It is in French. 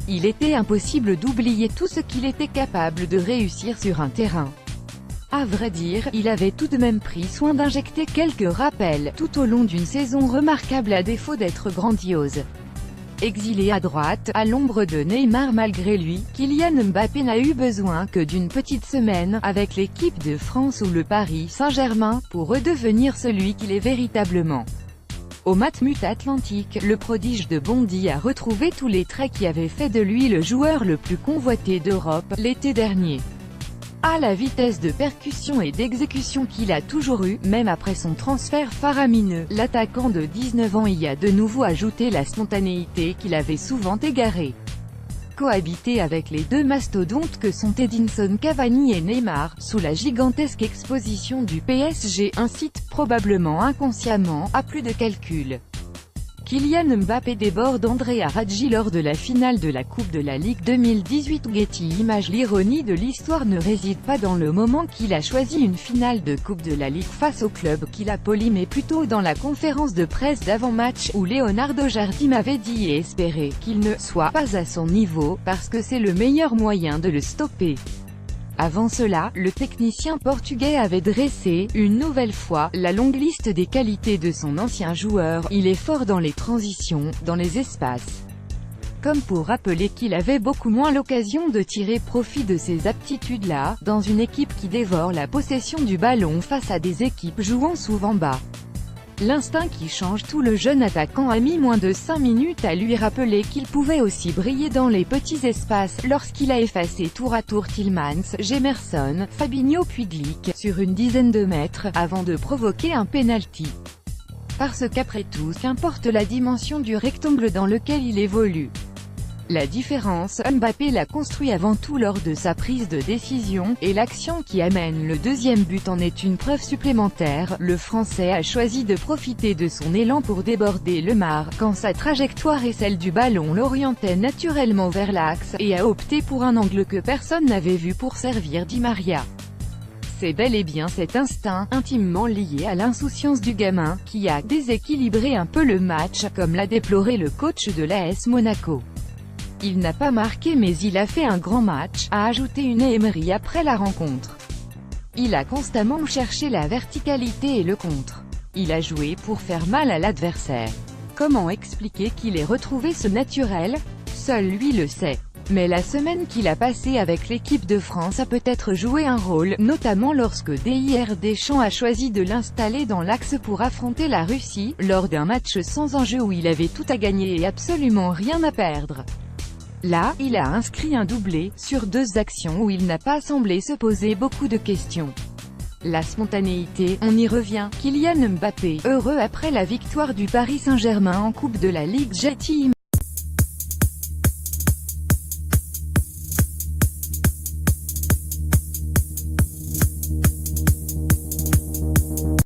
Il était impossible d'oublier tout ce qu'il était capable de réussir sur un terrain. À vrai dire, il avait tout de même pris soin d'injecter quelques rappels, tout au long d'une saison remarquable à défaut d'être grandiose. Exilé à droite, à l'ombre de Neymar malgré lui, Kylian Mbappé n'a eu besoin que d'une petite semaine, avec l'équipe de France ou le Paris Saint-Germain, pour redevenir celui qu'il est véritablement. Au Matmut Atlantique, le prodige de Bondy a retrouvé tous les traits qui avaient fait de lui le joueur le plus convoité d'Europe, l'été dernier. À la vitesse de percussion et d'exécution qu'il a toujours eue, même après son transfert faramineux, l'attaquant de 19 ans y a de nouveau ajouté la spontanéité qu'il avait souvent égarée. Cohabiter avec les deux mastodontes que sont Edinson Cavani et Neymar, sous la gigantesque exposition du PSG incite, probablement inconsciemment, à plus de calcul. Kylian Mbappé déborde Andrea Radji lors de la finale de la Coupe de la Ligue 2018. Getty Images. L'ironie de l'histoire ne réside pas dans le moment qu'il a choisi une finale de Coupe de la Ligue face au club qu'il a poli, mais plutôt dans la conférence de presse d'avant-match où Leonardo Jardim avait dit et espéré qu'il ne soit pas à son niveau, parce que c'est le meilleur moyen de le stopper. Avant cela, le technicien portugais avait dressé, une nouvelle fois, la longue liste des qualités de son ancien joueur. Il est fort dans les transitions, dans les espaces. Comme pour rappeler qu'il avait beaucoup moins l'occasion de tirer profit de ces aptitudes-là, dans une équipe qui dévore la possession du ballon face à des équipes jouant souvent bas. L'instinct qui change tout. Le jeune attaquant a mis moins de 5 minutes à lui rappeler qu'il pouvait aussi briller dans les petits espaces, lorsqu'il a effacé tour à tour Tielemans, Gemerson, Fabinho puis Glick, sur une dizaine de mètres, avant de provoquer un penalty. Parce qu'après tout, qu'importe la dimension du rectangle dans lequel il évolue. La différence, Mbappé l'a construit avant tout lors de sa prise de décision, et l'action qui amène le deuxième but en est une preuve supplémentaire. Le Français a choisi de profiter de son élan pour déborder Lemar, quand sa trajectoire et celle du ballon l'orientaient naturellement vers l'axe, et a opté pour un angle que personne n'avait vu pour servir Di Maria. C'est bel et bien cet instinct, intimement lié à l'insouciance du gamin, qui a déséquilibré un peu le match, comme l'a déploré le coach de l'AS Monaco. Il n'a pas marqué mais il a fait un grand match, a ajouté une Emery après la rencontre. Il a constamment cherché la verticalité et le contre. Il a joué pour faire mal à l'adversaire. Comment expliquer qu'il ait retrouvé ce naturel? Seul lui le sait. Mais la semaine qu'il a passée avec l'équipe de France a peut-être joué un rôle, notamment lorsque Didier Deschamps a choisi de l'installer dans l'axe pour affronter la Russie, lors d'un match sans enjeu où il avait tout à gagner et absolument rien à perdre. Là, il a inscrit un doublé, sur 2 actions où il n'a pas semblé se poser beaucoup de questions. La spontanéité, on y revient. Kylian Mbappé, heureux après la victoire du Paris Saint-Germain en Coupe de la Ligue. Getty Images.